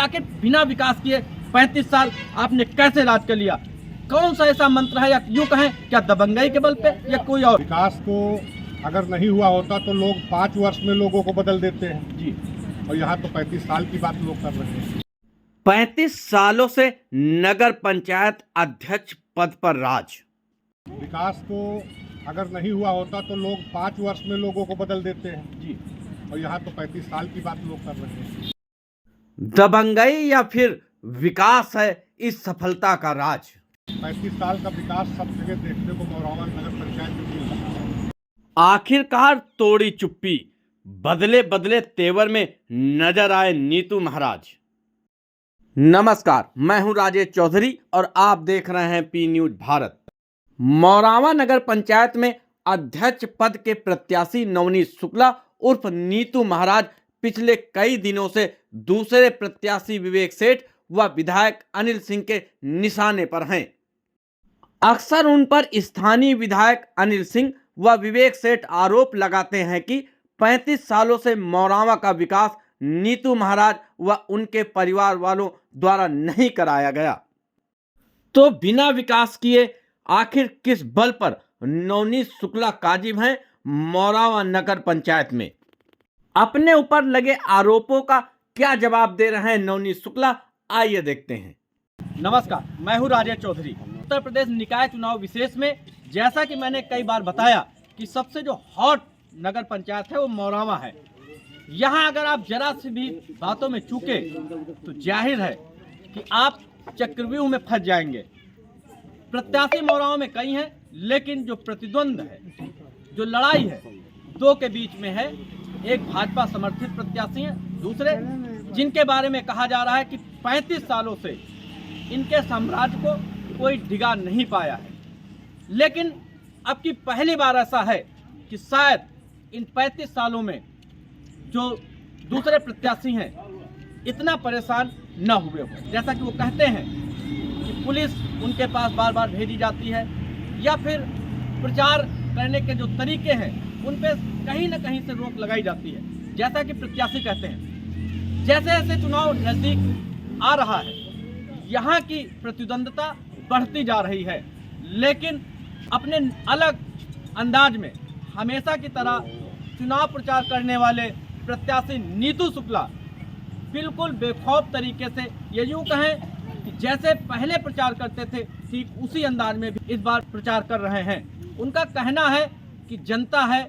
आखिर बिना विकास किए 35 साल आपने कैसे राज कर लिया? कौन सा ऐसा मंत्र है, या यूं कहें क्या दबंगई के बल पे या कोई और? विकास तो अगर नहीं हुआ होता तो लोग 5 वर्ष में लोगों को बदल देते हैं जी, और यहाँ तो 35 साल की बात लोग कर रहे हैं। 35 सालों से नगर पंचायत अध्यक्ष पद पर राज। विकास तो अगर नहीं हुआ होता तो लोग 5 वर्ष में लोगों को बदल देते हैं जी, और यहाँ तो 35 साल की बात लोग कर रहे हैं। दबंगई या फिर विकास है इस सफलता का राज? 35 साल का विकास सब जगह देखने को मोरावा नगर पंचायत में मिल रहा है। आखिरकार तोड़ी चुप्पी, बदले बदले तेवर में नजर आए नीतू महाराज। नमस्कार, मैं हूं राजेश चौधरी और आप देख रहे हैं पी न्यूज भारत। मोरावा नगर पंचायत में अध्यक्ष पद के प्रत्याशी नवनीत शुक्ला उर्फ नीतू महाराज पिछले कई दिनों से दूसरे प्रत्याशी विवेक सेठ व विधायक अनिल सिंह के निशाने पर हैं। अक्सर उन पर स्थानीय विधायक अनिल सिंह व विवेक सेठ आरोप लगाते हैं कि 35 सालों से मोरावा का विकास नीतू महाराज व उनके परिवार वालों द्वारा नहीं कराया गया। तो बिना विकास किए आखिर किस बल पर नवनीत शुक्ला काजिब हैं मोरावा नगर पंचायत में? अपने ऊपर लगे आरोपों का क्या जवाब दे रहे हैं नवनीत शुक्ला, आइए देखते हैं। नमस्कार, मैं हूं राजेश चौधरी। उत्तर प्रदेश निकाय चुनाव विशेष में जैसा कि मैंने कई बार बताया कि सबसे जो हॉट नगर पंचायत है वो मोरावा है। यहाँ अगर आप जरा से भी बातों में चूके तो जाहिर है कि आप चक्रव्यूह में फंस जाएंगे। प्रत्याशी मोरावा में कई हैं, लेकिन जो प्रतिद्वंद है, जो लड़ाई है, दो के बीच में है। एक भाजपा समर्थित प्रत्याशी हैं, दूसरे जिनके बारे में कहा जा रहा है कि 35 सालों से इनके साम्राज्य को कोई डिगा नहीं पाया है। लेकिन अब की पहली बार ऐसा है कि शायद इन 35 सालों में जो दूसरे प्रत्याशी हैं इतना परेशान न हुए हो। जैसा कि वो कहते हैं कि पुलिस उनके पास बार बार भेजी जाती है या फिर प्रचार करने के जो तरीके हैं उन पे कहीं न कहीं से रोक लगाई जाती है। जैसा कि प्रत्याशी कहते हैं, जैसे जैसे चुनाव नजदीक आ रहा है यहाँ की प्रतिद्वंदता बढ़ती जा रही है, लेकिन अपने अलग अंदाज में हमेशा की तरह चुनाव प्रचार करने वाले प्रत्याशी नीतू शुक्ला बिल्कुल बेखौफ तरीके से, ये यूँ कहें कि जैसे पहले प्रचार करते थे ठीक उसी अंदाज में भी इस बार प्रचार कर रहे हैं। उनका कहना है कि जनता है,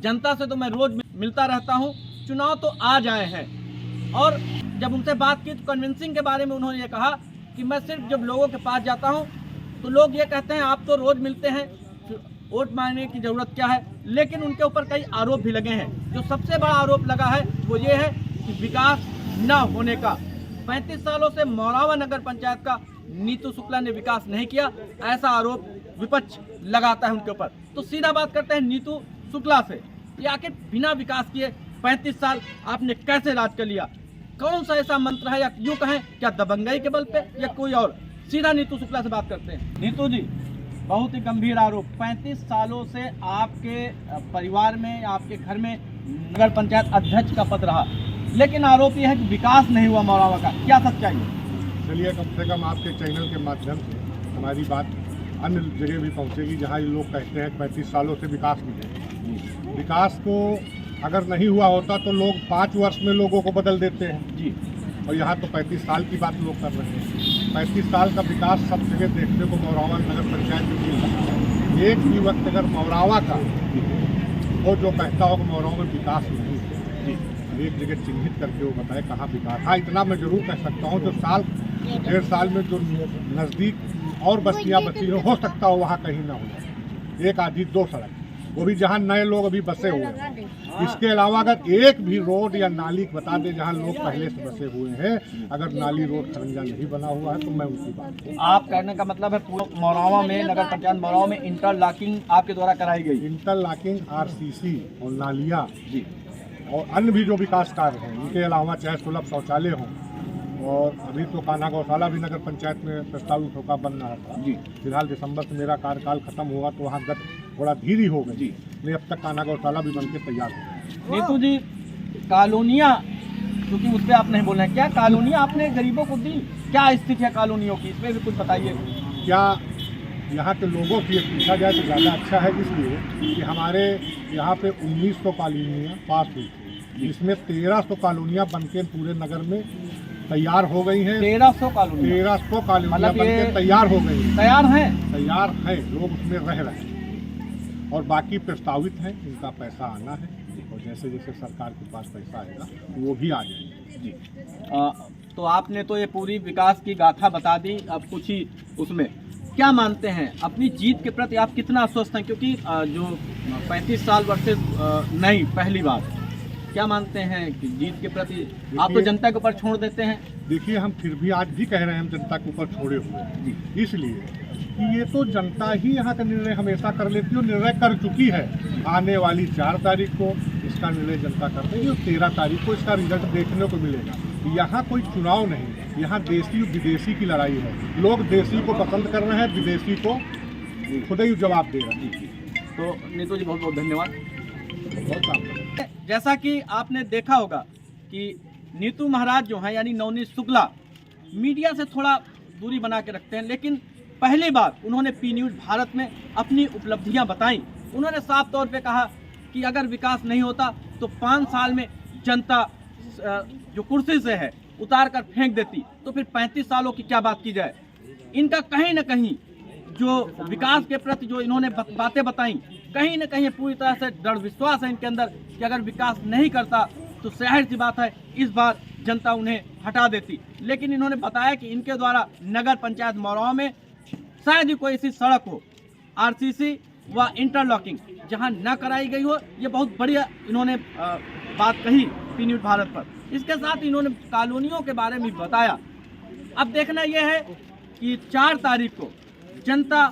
जनता से तो मैं रोज मिलता रहता हूं, चुनाव तो आ जाए हैं। और जब उनसे बात की तो कन्विंसिंग के बारे में उन्होंने ये कहा कि मैं सिर्फ जब लोगों के पास जाता हूं तो लोग ये कहते हैं आप तो रोज मिलते हैं, वोट मांगने की जरूरत क्या है। लेकिन उनके ऊपर कई आरोप भी लगे हैं। जो सबसे बड़ा आरोप लगा है वो ये है कि विकास न होने का। 35 सालों से मोरावा नगर पंचायत का नीतू शुक्ला ने विकास नहीं किया, ऐसा आरोप विपक्ष लगाता है उनके ऊपर। तो सीधा बात करते हैं नीतू शुक्ला से कि आखिर बिना विकास किए 35 साल आपने कैसे राज कर लिया? कौन सा ऐसा मंत्र है, या यूं कहें क्या दबंगई के बल पे या कोई और? सीधा नीतू शुक्ला से बात करते हैं। नीतू जी, बहुत ही गंभीर आरोप। 35 सालों से आपके परिवार में, आपके घर में नगर पंचायत अध्यक्ष का पद रहा, लेकिन आरोप यह है कि विकास नहीं हुआ मोरावा का। क्या सच्चाई है? चलिए, कम से कम आपके चैनल के माध्यम से हमारी बात अन्य जगह भी पहुंचेगी जहां ये लोग कहते हैं 35 सालों से विकास नहीं है। विकास तो अगर नहीं हुआ होता तो लोग 5 वर्ष में लोगों को बदल देते हैं जी, और यहाँ तो 35 साल की बात लोग कर रहे हैं। 35 साल का विकास सब जगह देखने को मोरावा नगर पंचायत में मिल रहा है। एक भी वक्त अगर मोरावा का वो जो कहता हो कि मोरावा में विकास नहीं है, जी, एक जगह चिन्हित करके वो बताए कहाँ विकास। हाँ, इतना मैं जरूर कह सकता हूँ जो साल 1.5 साल में जो नज़दीक और बस्तियाँ बसी हो सकता हो वहाँ कहीं ना हो, एक आधी 2 सड़क, वो भी जहाँ नए लोग अभी बसे हुए हैं। इसके अलावा अगर एक भी रोड या नाली बता दे जहाँ लोग पहले से बसे हुए हैं, अगर नाली रोड खरंजा नहीं बना हुआ है तो मैं उनकी बात करूँ। आप कहने का मतलब है पूरा मोरावा में, नगर पंचायत मोरावा में इंटरलॉकिंग आपके द्वारा कराई गई? इंटरलॉकिंग, आरसीसी और नालियाँ जी और अन्य भी जो विकास कार्य हैं, इनके अलावा चाहे सुलभ शौचालय हों, और अभी तो कान्हा गौशाला भी नगर पंचायत में प्रस्तावित होकर बन रहा था जी। फिलहाल दिसंबर से मेरा कार्यकाल खत्म हुआ तो वहाँ गति थोड़ा धीरे हो गई जी, नहीं अब तक कान्हा गौशाला भी बनके तैयार हो गई। नीतू जी, कॉलोनियाँ क्योंकि उस पर आप नहीं बोल रहे हैं, क्या कॉलोनियाँ आपने गरीबों को दी, क्या स्थिति है कॉलोनियों की, इसमें भी कुछ बताइए। क्या यहाँ के लोगों की पूछा जाए तो ज़्यादा अच्छा है, इसलिए कि हमारे यहाँ पे 1900 कॉलोनियाँ पास हुई थी, जिसमें 1300 कॉलोनियाँ बनके पूरे नगर में तैयार हो गई हैं। 1300 कॉलोनी 1300 कॉलोनियाँ मतलब ये बनके तैयार हो गई हैं, तैयार हैं। तैयार हैं, लोग उसमें रह रहे हैं और बाकी प्रस्तावित हैं, इनका पैसा आना है और जैसे जैसे सरकार के पास पैसा आएगा वो भी आ जाएगा। जी तो आपने तो ये पूरी विकास की गाथा बता दी, अब कुछ ही उसमें क्या मानते हैं अपनी जीत के प्रति आप कितना आश्वस्त हैं, क्योंकि जो 35 साल वर्सेस नहीं पहली बार, क्या मानते हैं कि जीत के प्रति आप तो जनता के ऊपर छोड़ देते हैं। देखिए हम फिर भी आज भी कह रहे हैं हम जनता के ऊपर छोड़े हुए हैं, इसलिए कि ये तो जनता ही यहाँ का निर्णय हमेशा कर लेती है और निर्णय कर चुकी है। आने वाली 4 तारीख को इसका निर्णय जनता कर देगी और 13 तारीख को इसका रिजल्ट देखने को मिलेगा। यहाँ कोई चुनाव नहीं, यहाँ देसी विदेशी की लड़ाई है। लोग देसी को पसंद कर रहे हैं, विदेशी को खुद ही जवाब दे रहे हैं। तो नीतू जी बहुत बहुत धन्यवाद। बहुत काम। जैसा कि आपने देखा होगा कि नीतू महाराज जो हैं यानी नवनीत शुक्ला मीडिया से थोड़ा दूरी बना के रखते हैं, लेकिन पहली बार उन्होंने पी न्यूज़ भारत में अपनी उपलब्धियां बताई। उन्होंने साफ तौर पे कहा कि अगर विकास नहीं होता तो 5 साल में जनता जो कुर्सी से है उतार कर फेंक देती, तो फिर 35 सालों की क्या बात की जाए। इनका कहीं ना कहीं जो विकास के प्रति जो इन्होंने बातें बताई, कहीं ना कहीं पूरी तरह से दृढ़ विश्वास है इनके अंदर कि अगर विकास नहीं करता तो जाहिर सी बात है इस बार जनता उन्हें हटा देती। लेकिन इन्होंने बताया कि इनके द्वारा नगर पंचायत मौराव में शायद ही कोई ऐसी सड़क हो, आरसीसी व इंटरलॉकिंग जहां न कराई गई हो। ये बहुत बढ़िया इन्होंने बात कही पी न्यूज़ भारत पर। इसके साथ इन्होंने कॉलोनियों के बारे में बताया। अब देखना यह है कि 4 तारीख को जनता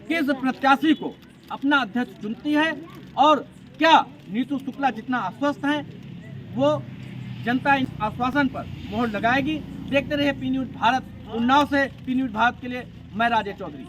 किस प्रत्याशी को अपना अध्यक्ष चुनती है और क्या नीतू शुक्ला जितना आश्वस्त हैं वो जनता इन आश्वासन पर मोहर लगाएगी। देखते रहिए पी न्यूज़ भारत। उन्नाव से पी न्यूज़ भारत के लिए मैं राजेश चौधरी।